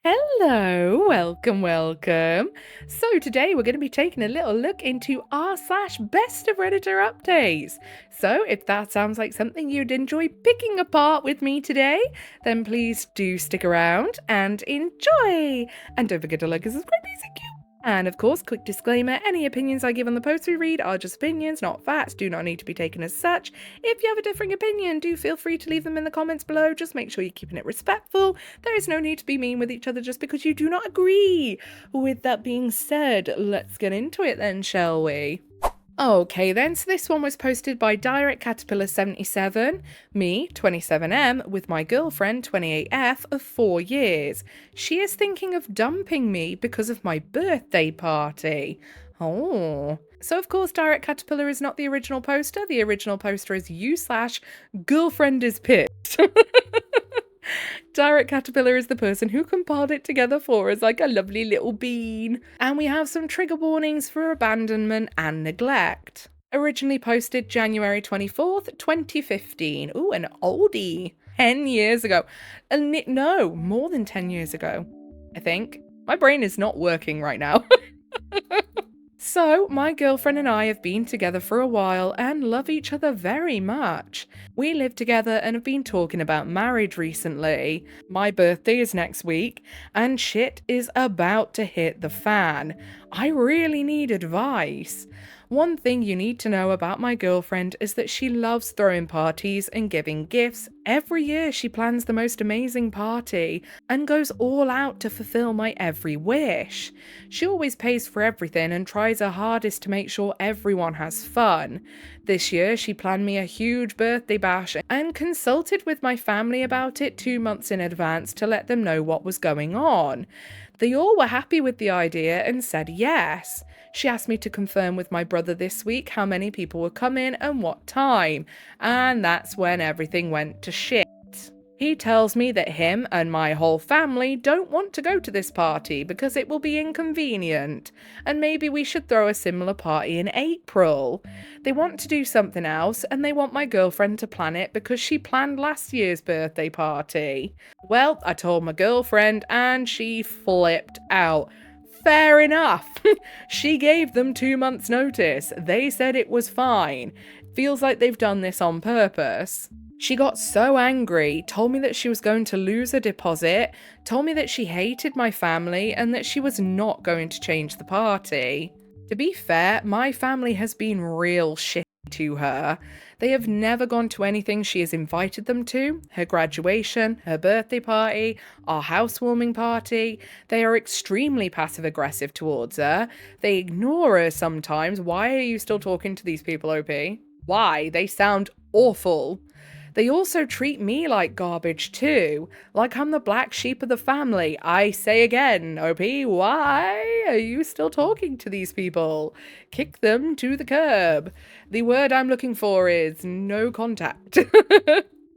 Hello, welcome. So today we're going to be taking a little look into r/best of Redditor updates. So if that sounds like something you'd enjoy picking apart with me today, then please do stick around and enjoy. And don't forget to like and subscribe, thank you. And of course, quick disclaimer, any opinions I give on the posts we read are just opinions, not facts, do not need to be taken as such. If you have a differing opinion, do feel free to leave them in the comments below, just make sure you're keeping it respectful. There is no need to be mean with each other just because you do not agree. With that being said, let's get into it then, shall we? Okay then, so this one was posted by Direct Caterpillar 77, me, 27M, with my girlfriend, 28F, of 4 years. She is thinking of dumping me because of my birthday party. Oh. So of course Direct Caterpillar is not the original poster. The original poster is you/girlfriend is pissed. Direct Caterpillar is the person who compiled it together for us like a lovely little bean. And we have some trigger warnings for abandonment and neglect. Originally posted January 24th, 2015. Ooh, an oldie. 10 years ago. No, more than 10 years ago, I think. My brain is not working right now. So, my girlfriend and I have been together for a while and love each other very much. We live together and have been talking about marriage recently. My birthday is next week, and shit is about to hit the fan. I really need advice. One thing you need to know about my girlfriend is that she loves throwing parties and giving gifts. Every year she plans the most amazing party and goes all out to fulfill my every wish. She always pays for everything and tries her hardest to make sure everyone has fun. This year she planned me a huge birthday bash and consulted with my family about it 2 months in advance to let them know what was going on. They all were happy with the idea and said yes. She asked me to confirm with my brother this week how many people were coming and what time, and that's when everything went to shit. He tells me that him and my whole family don't want to go to this party because it will be inconvenient, and maybe we should throw a similar party in April. They want to do something else, and they want my girlfriend to plan it because she planned last year's birthday party. Well, I told my girlfriend, and she flipped out. Fair enough. She gave them 2 months' notice. They said it was fine. Feels like they've done this on purpose. She got so angry, told me that she was going to lose her deposit, told me that she hated my family and that she was not going to change the party. To be fair, my family has been real shitty to her. They have never gone to anything she has invited them to, her graduation, her birthday party, our housewarming party. They are extremely passive-aggressive towards her. They ignore her sometimes. Why are you still talking to these people, OP? Why? They sound awful. They also treat me like garbage too, like I'm the black sheep of the family. I say again, OP, why are you still talking to these people? Kick them to the curb. The word I'm looking for is no contact.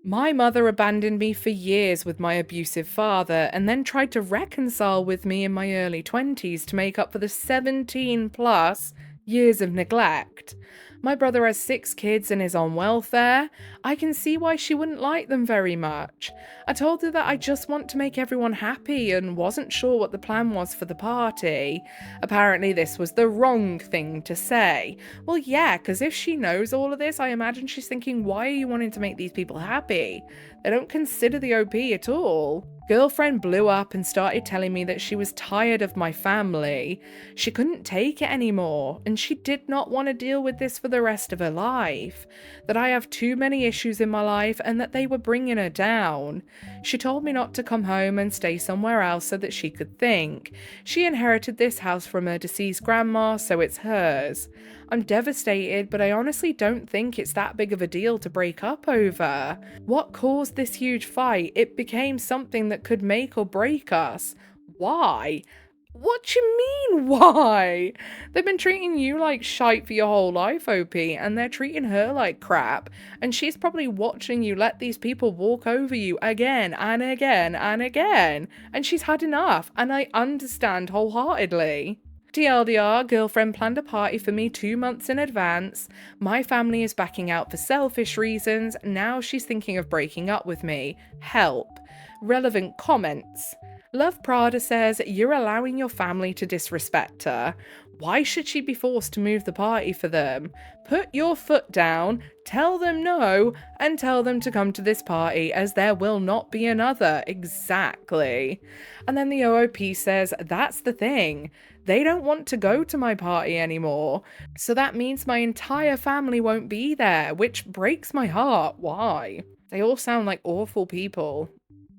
My mother abandoned me for years with my abusive father and then tried to reconcile with me in my early 20s to make up for the 17 plus years of neglect. My brother has 6 kids and is on welfare. I can see why she wouldn't like them very much. I told her that I just want to make everyone happy and wasn't sure what the plan was for the party. Apparently this was the wrong thing to say. Well, yeah, because if she knows all of this, I imagine she's thinking, why are you wanting to make these people happy? They don't consider the OP at all. Girlfriend blew up and started telling me that she was tired of my family. She couldn't take it anymore, and she did not want to deal with this for the rest of her life. That I have too many issues in my life and that they were bringing her down. She told me not to come home and stay somewhere else so that she could think. She inherited this house from her deceased grandma, so it's hers. I'm devastated, but I honestly don't think it's that big of a deal to break up over. What caused this huge fight? It became something that could make or break us. Why? What you mean, why? They've been treating you like shite for your whole life, OP, and they're treating her like crap, and she's probably watching you let these people walk over you again and again and again, and she's had enough, and I understand wholeheartedly. TLDR, girlfriend planned a party for me 2 months in advance. My family is backing out for selfish reasons. Now she's thinking of breaking up with me. Help. Relevant comments. Love Prada says, you're allowing your family to disrespect her. Why should she be forced to move the party for them? Put your foot down, tell them no, and tell them to come to this party as there will not be another. Exactly. And then the OOP says, that's the thing. They don't want to go to my party anymore. So that means my entire family won't be there, which breaks my heart. Why? They all sound like awful people.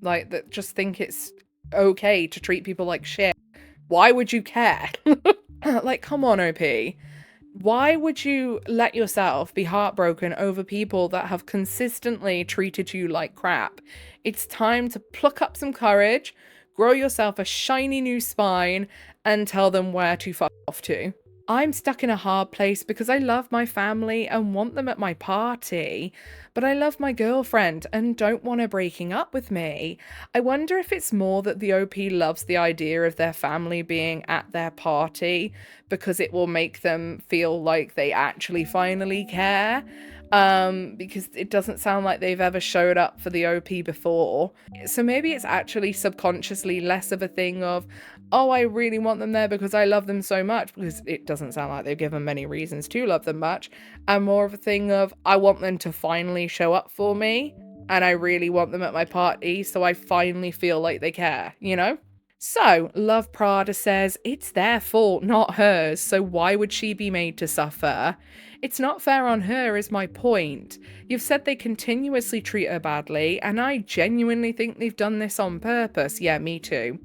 Like, that just think it's okay to treat people like shit. Why would you care? Like, come on, OP. Why would you let yourself be heartbroken over people that have consistently treated you like crap? It's time to pluck up some courage, grow yourself a shiny new spine, and tell them where to fuck off to. I'm stuck in a hard place because I love my family and want them at my party, but I love my girlfriend and don't want her breaking up with me. I wonder if it's more that the OP loves the idea of their family being at their party because it will make them feel like they actually finally care. Because it doesn't sound like they've ever showed up for the OP before. So maybe it's actually subconsciously less of a thing of, oh, I really want them there because I love them so much, because it doesn't sound like they've given many reasons to love them much, and more of a thing of, I want them to finally show up for me, and I really want them at my party, so I finally feel like they care, you know? So, Love Prada says, it's their fault, not hers, so why would she be made to suffer? It's not fair on her is my point. You've said they continuously treat her badly, and I genuinely think they've done this on purpose. Yeah, me too.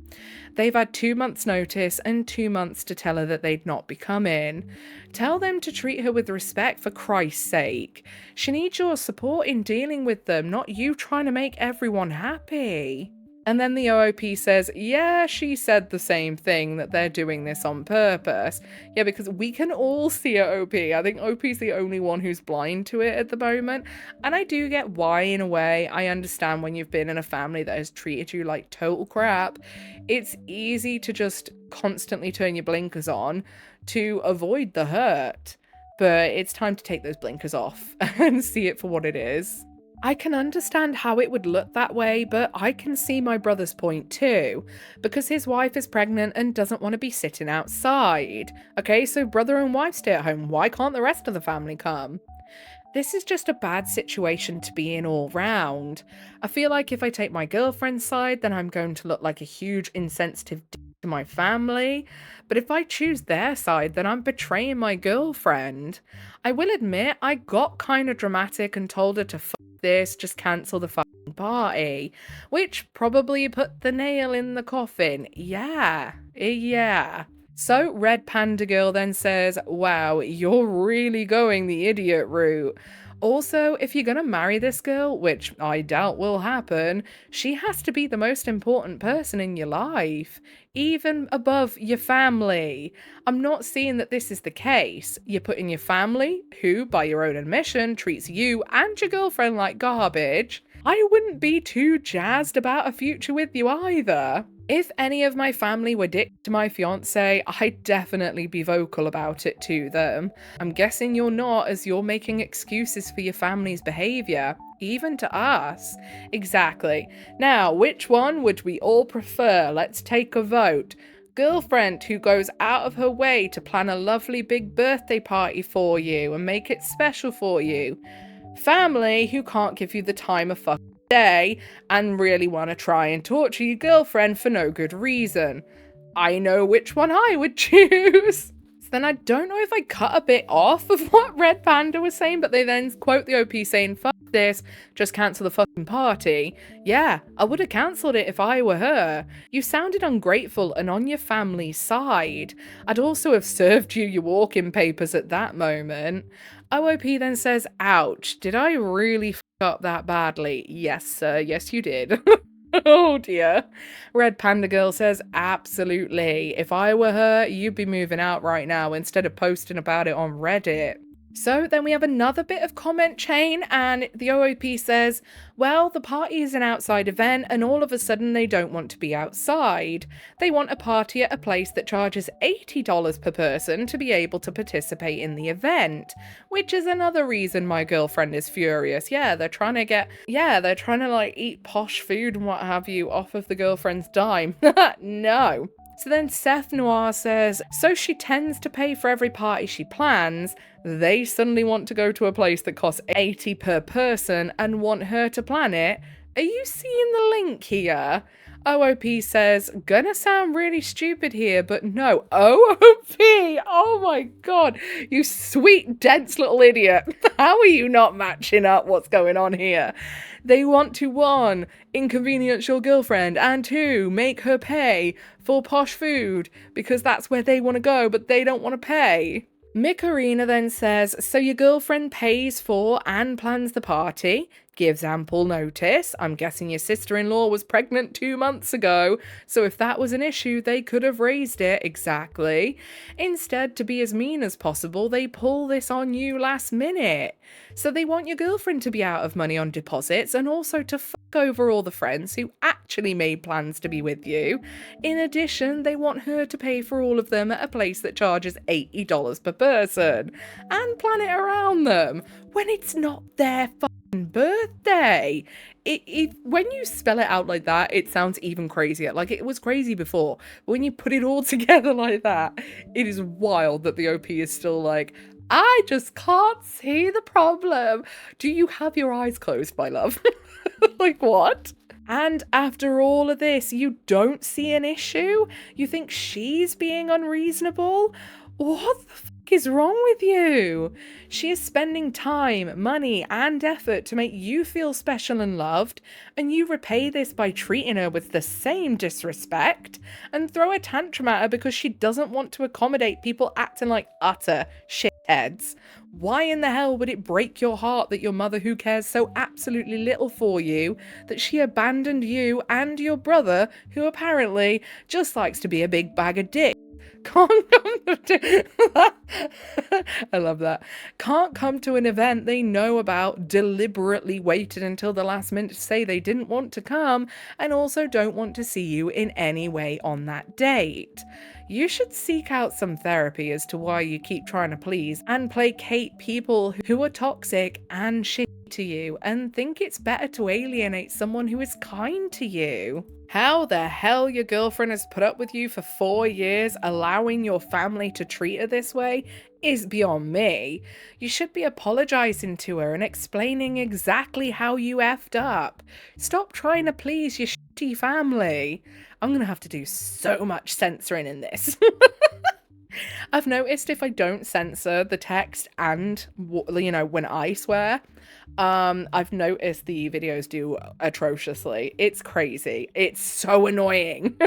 They've had 2 months' notice and 2 months to tell her that they'd not be coming. Tell them to treat her with respect, for Christ's sake. She needs your support in dealing with them, not you trying to make everyone happy. And then the OOP says, yeah, she said the same thing, that they're doing this on purpose. Yeah, because we can all see it, OP. I think OP's the only one who's blind to it at the moment. And I do get why, in a way. I understand when you've been in a family that has treated you like total crap. It's easy to just constantly turn your blinkers on to avoid the hurt. But it's time to take those blinkers off and see it for what it is. I can understand how it would look that way, but I can see my brother's point too, because his wife is pregnant and doesn't want to be sitting outside. Okay, so brother and wife stay at home, why can't the rest of the family come? This is just a bad situation to be in all round. I feel like if I take my girlfriend's side, then I'm going to look like a huge insensitive d to my family. But if I choose their side, then I'm betraying my girlfriend. I will admit, I got kind of dramatic and told her to fuck this, just cancel the fucking party. Which probably put the nail in the coffin. Yeah. So Red Panda Girl then says, wow, you're really going the idiot route. Also, if you're gonna marry this girl, which I doubt will happen, she has to be the most important person in your life, even above your family. I'm not seeing that this is the case. You're putting your family, who, by your own admission, treats you and your girlfriend like garbage. I wouldn't be too jazzed about a future with you either. If any of my family were dick to my fiance, I'd definitely be vocal about it to them. I'm guessing you're not, as you're making excuses for your family's behaviour, even to us. Exactly. Now, which one would we all prefer? Let's take a vote. Girlfriend who goes out of her way to plan a lovely big birthday party for you and make it special for you. Family who can't give you the time of fucking day and really want to try and torture your girlfriend for no good reason. I know which one I would choose. So then I don't know if I cut a bit off of what Red Panda was saying, but they then quote the OP saying, fuck this, just cancel the fucking party. Yeah, I would have cancelled it if I were her. You sounded ungrateful and on your family's side. I'd also have served you your walk-in papers at that moment. OOP then says, ouch, did I really f up that badly? Yes, sir, yes you did. Oh dear. Red Panda Girl says, absolutely. If I were her, you'd be moving out right now instead of posting about it on Reddit. So then we have another bit of comment chain, and the OOP says, well, the party is an outside event and all of a sudden they don't want to be outside. They want a party at a place that charges $80 per person to be able to participate in the event, which is another reason my girlfriend is furious. They're trying to like eat posh food and what have you off of the girlfriend's dime. No. So then Seth Noir says, so she tends to pay for every party she plans. They suddenly want to go to a place that costs $80 per person and want her to plan it. Are you seeing the link here? OOP says, gonna sound really stupid here, but no. OOP! Oh my god, you sweet, dense little idiot. How are you not matching up what's going on here? They want to, 1, inconvenience your girlfriend, and 2, make her pay for posh food, because that's where they want to go, but they don't want to pay. Mikarina then says, so your girlfriend pays for and plans the party, gives ample notice. I'm guessing your sister-in-law was pregnant 2 months ago, so if that was an issue, they could have raised it. Exactly. Instead, to be as mean as possible, they pull this on you last minute. So they want your girlfriend to be out of money on deposits and also to fuck over all the friends who actually made plans to be with you. In addition, they want her to pay for all of them at a place that charges $80 per person and plan it around them when it's not their fucking birthday. When you spell it out like that, it sounds even crazier. Like, it was crazy before, but when you put it all together like that, it is wild that the OP is still like, I just can't see the problem. Do you have your eyes closed, my love? Like, what? And after all of this, you don't see an issue? You think she's being unreasonable? What the fuck is wrong with you? She is spending time, money, and effort to make you feel special and loved, and you repay this by treating her with the same disrespect and throw a tantrum at her because she doesn't want to accommodate people acting like utter shitheads. Why in the hell would it break your heart that your mother, who cares so absolutely little for you, that she abandoned you and your brother, who apparently just likes to be a big bag of dicks? Can't come to I love that. Can't come to an event they know about, deliberately waited until the last minute to say they didn't want to come, and also don't want to see you in any way on that date. You should seek out some therapy as to why you keep trying to please and placate people who are toxic and shitty to you, and think it's better to alienate someone who is kind to you. How the hell your girlfriend has put up with you for 4 years, allowing your family to treat her this way, is beyond me. You should be apologizing to her and explaining exactly how you effed up. Stop trying to please your shitty family. I'm gonna have to do so much censoring in this. I've noticed if I don't censor the text and, when I swear, I've noticed the videos do atrociously. It's crazy. It's so annoying.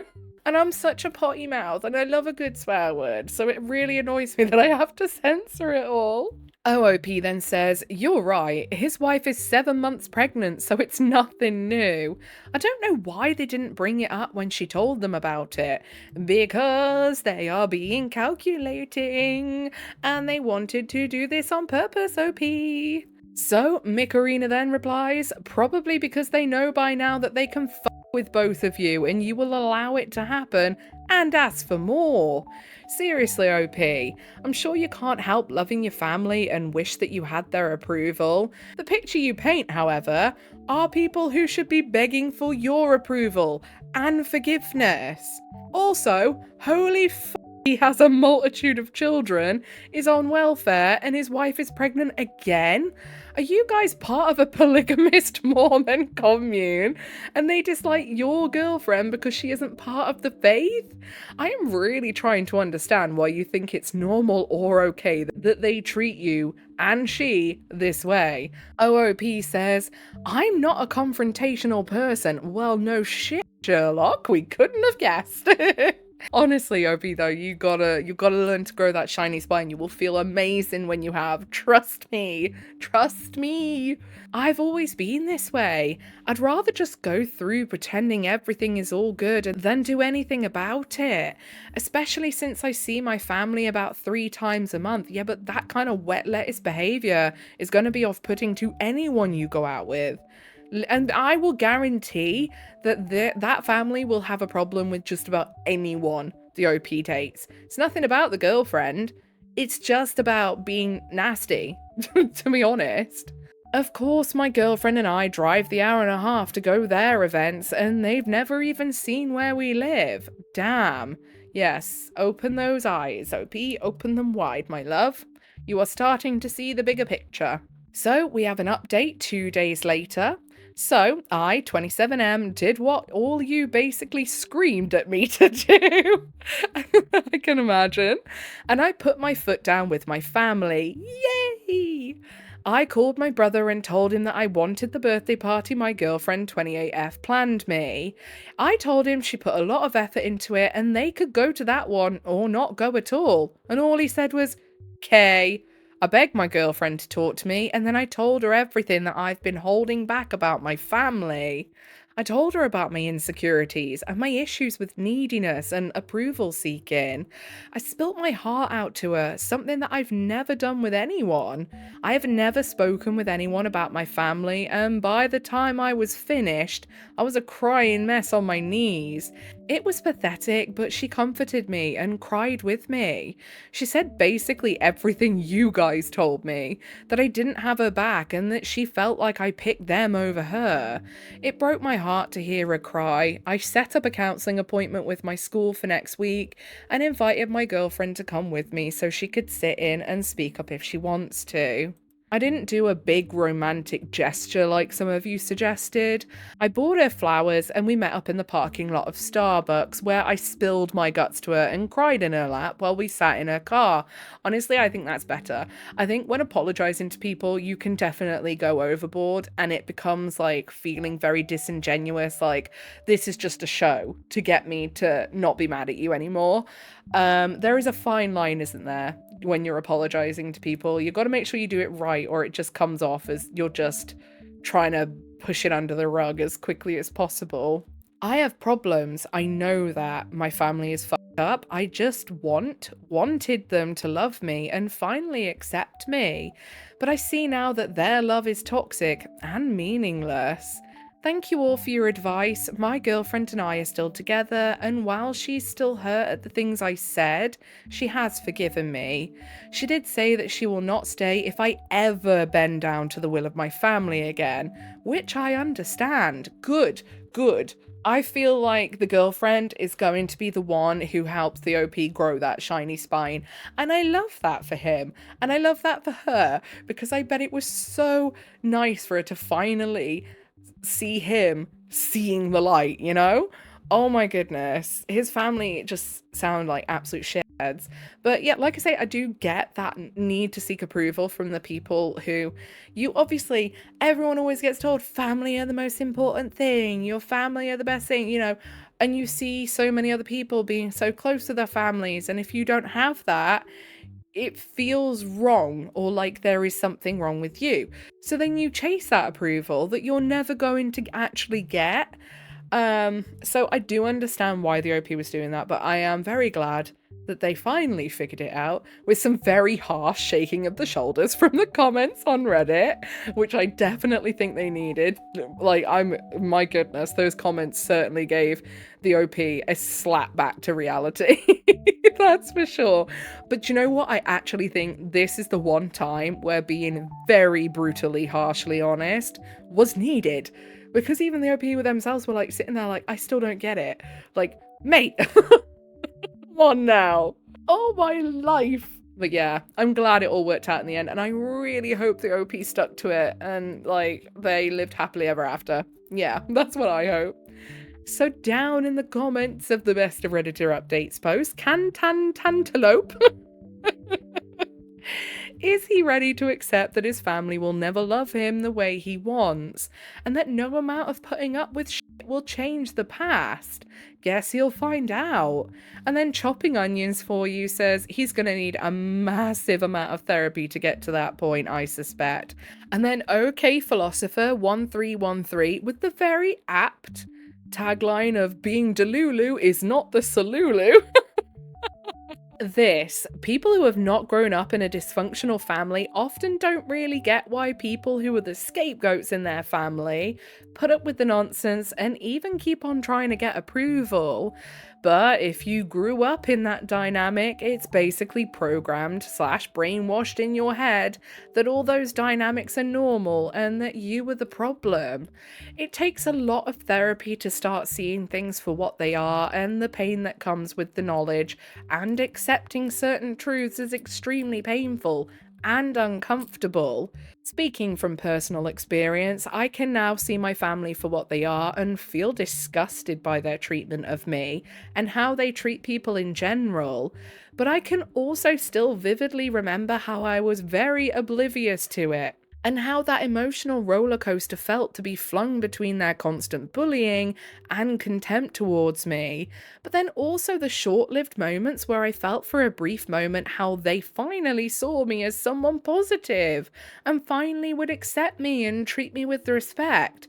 And I'm such a potty mouth and I love a good swear word, so it really annoys me that I have to censor it all. OOP then says, you're right, his wife is 7 months pregnant, so it's nothing new. I don't know why they didn't bring it up when she told them about it. Because they are being calculating, and they wanted to do this on purpose, OP. So Mikarina then replies, probably because they know by now that they can fuck with both of you and you will allow it to happen and ask for more. Seriously, OP, I'm sure you can't help loving your family and wish that you had their approval. The picture you paint, however, are people who should be begging for your approval and forgiveness. Also, holy f***, he has a multitude of children, is on welfare, and his wife is pregnant again? Are you guys part of a polygamist Mormon commune and they dislike your girlfriend because she isn't part of the faith? I am really trying to understand why you think it's normal or okay that they treat you and she this way. OOP says, I'm not a confrontational person. Well, no shit, Sherlock, we couldn't have guessed. Honestly, Opie, though, you gotta learn to grow that shiny spine. You will feel amazing when you have. Trust me. Trust me. I've always been this way. I'd rather just go through pretending everything is all good than do anything about it. Especially since I see my family about 3 times a month. Yeah, but that kind of wet lettuce behavior is going to be off-putting to anyone you go out with. And I will guarantee that that family will have a problem with just about anyone the OP dates. It's nothing about the girlfriend. It's just about being nasty, to be honest. Of course, my girlfriend and I drive the hour and a half to go their events, and they've never even seen where we live. Damn. Yes, open those eyes, OP. Open them wide, my love. You are starting to see the bigger picture. So, we have an update 2 days later. So, I, 27M, did what all you basically screamed at me to do. I can imagine. And I put my foot down with my family. Yay! I called my brother and told him that I wanted the birthday party my girlfriend 28F planned me. I told him she put a lot of effort into it and they could go to that one or not go at all. And all he said was, "Kay." I begged my girlfriend to talk to me, and then I told her everything that I've been holding back about my family. I told her about my insecurities and my issues with neediness and approval seeking. I spilt my heart out to her, something that I've never done with anyone. I have never spoken with anyone about my family, and by the time I was finished, I was a crying mess on my knees. It was pathetic, but she comforted me and cried with me. She said basically everything you guys told me, that I didn't have her back and that she felt like I picked them over her. It broke my heart to hear her cry. I set up a counselling appointment with my school for next week and invited my girlfriend to come with me so she could sit in and speak up if she wants to. I didn't do a big romantic gesture like some of you suggested. I bought her flowers and we met up in the parking lot of Starbucks where I spilled my guts to her and cried in her lap while we sat in her car. Honestly, I think that's better. I think when apologizing to people, you can definitely go overboard and it becomes like feeling very disingenuous, like this is just a show to get me to not be mad at you anymore. There is a fine line, isn't there? When you're apologizing to people, you've got to make sure you do it right or it just comes off as you're just trying to push it under the rug as quickly as possible. I have problems. I know that my family is fucked up. I just wanted them to love me and finally accept me. But I see now that their love is toxic and meaningless. Thank you all for your advice. My girlfriend and I are still together, and while she's still hurt at the things I said, she has forgiven me. She did say that she will not stay if I ever bend down to the will of my family again, which I understand. Good, good. I feel like the girlfriend is going to be the one who helps the OP grow that shiny spine, and I love that for him, and I love that for her, because I bet it was so nice for her to finally see him seeing the light, you know? Oh my goodness. His family just sound like absolute shitheads. But yeah, like I say, I do get that need to seek approval from the people who you obviously, everyone always gets told family are the most important thing, your family are the best thing, you know, and you see so many other people being so close to their families, and if you don't have that, it feels wrong or like there is something wrong with you. So then you chase that approval that you're never going to actually get. So I do understand why the OP was doing that, but I am very glad that they finally figured it out with some very harsh shaking of the shoulders from the comments on Reddit, which I definitely think they needed. Like, my goodness, those comments certainly gave the OP a slap back to reality. That's for sure. But you know what? I actually think this is the one time where being very brutally, harshly honest was needed. Because even the OP with themselves were like sitting there like, I still don't get it. Like, mate, come on now. Oh my life. But yeah, I'm glad it all worked out in the end. And I really hope the OP stuck to it and like they lived happily ever after. Yeah, that's what I hope. So down in the comments of the Best of Redditor Updates post, Cantantantelope is he ready to accept that his family will never love him the way he wants, and that no amount of putting up with will change the past. Guess you'll find out. And then chopping onions for you says he's going to need a massive amount of therapy to get to that point, I suspect. And then OK Philosopher 1313 with the very apt tagline of being Delulu is not the Salulu. People who have not grown up in a dysfunctional family often don't really get why people who are the scapegoats in their family put up with the nonsense and even keep on trying to get approval. But if you grew up in that dynamic, it's basically programmed / brainwashed in your head that all those dynamics are normal and that you were the problem. It takes a lot of therapy to start seeing things for what they are, and the pain that comes with the knowledge, and accepting certain truths is extremely painful and uncomfortable. Speaking from personal experience, I can now see my family for what they are and feel disgusted by their treatment of me and how they treat people in general. But I can also still vividly remember how I was very oblivious to it, and how that emotional roller coaster felt to be flung between their constant bullying and contempt towards me, but then also the short-lived moments where I felt for a brief moment how they finally saw me as someone positive and finally would accept me and treat me with respect,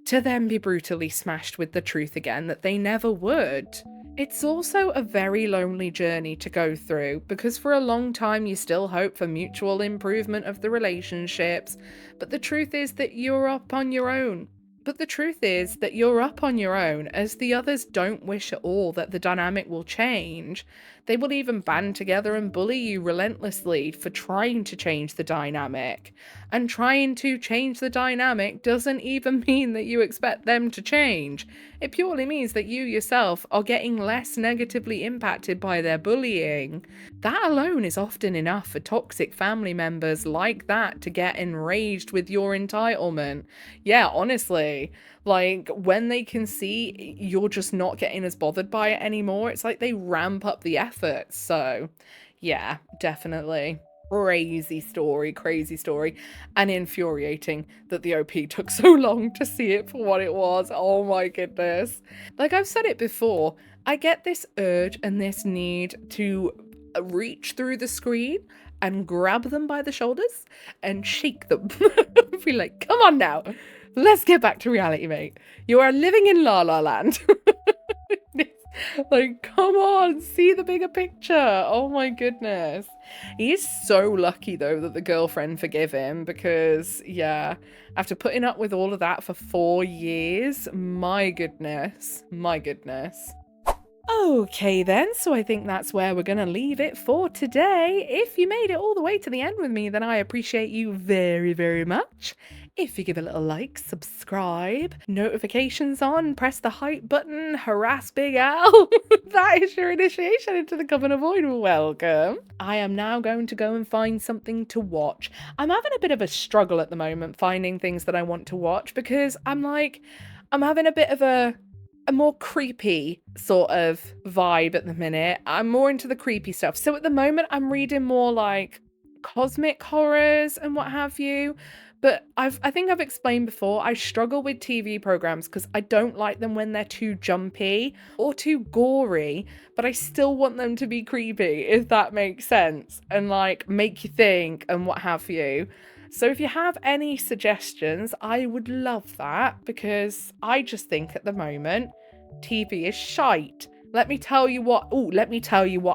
to then be brutally smashed with the truth again that they never would. It's also a very lonely journey to go through, because for a long time you still hope for mutual improvement of the relationships, but the truth is that you're up on your own. As the others don't wish at all that the dynamic will change. They will even band together and bully you relentlessly for trying to change the dynamic. And trying to change the dynamic doesn't even mean that you expect them to change. It purely means that you yourself are getting less negatively impacted by their bullying. That alone is often enough for toxic family members like that to get enraged with your entitlement. Yeah, honestly, like when they can see you're just not getting as bothered by it anymore, it's like they ramp up the effort. So yeah, definitely. Crazy story, and infuriating that the OP took so long to see it for what it was. Oh my goodness. Like I've said it before, I get this urge and this need to reach through the screen and grab them by the shoulders and shake them. Be like, come on now, let's get back to reality, mate. You are living in La La Land. Like, come on, see the bigger picture. Oh my goodness. He's so lucky though that the girlfriend forgave him, because yeah, after putting up with all of that for 4 years, my goodness. Okay then, so I think that's where we're gonna leave it for today. If you made it all the way to the end with me, then I appreciate you very, very much. If you give a little like, subscribe, notifications on, press the hype button, harass Big Al. That is your initiation into the Coven of Void. Welcome. I am now going to go and find something to watch. I'm having a bit of a struggle at the moment finding things that I want to watch, because I'm having a bit of a more creepy sort of vibe at the minute. I'm more into the creepy stuff. So at the moment I'm reading more like cosmic horrors and what have you. But I think I've explained before, I struggle with TV programs because I don't like them when they're too jumpy or too gory, but I still want them to be creepy, if that makes sense, and like make you think and what have you. So if you have any suggestions, I would love that, because I just think at the moment TV is shite. Let me tell you what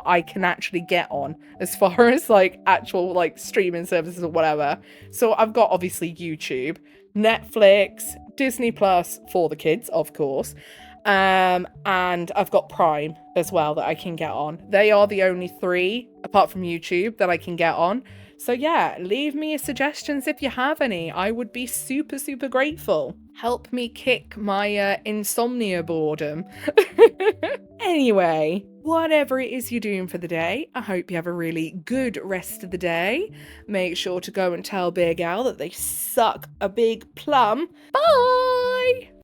I can actually get on as far as like actual like streaming services or whatever. So I've got obviously YouTube, Netflix, Disney Plus for the kids, of course. And I've got Prime as well that I can get on. They are the only 3, apart from YouTube, that I can get on. So yeah, leave me suggestions if you have any. I would be super, super grateful. Help me kick my insomnia boredom. Anyway, whatever it is you're doing for the day, I hope you have a really good rest of the day. Make sure to go and tell Big Al that they suck a big plum. Bye!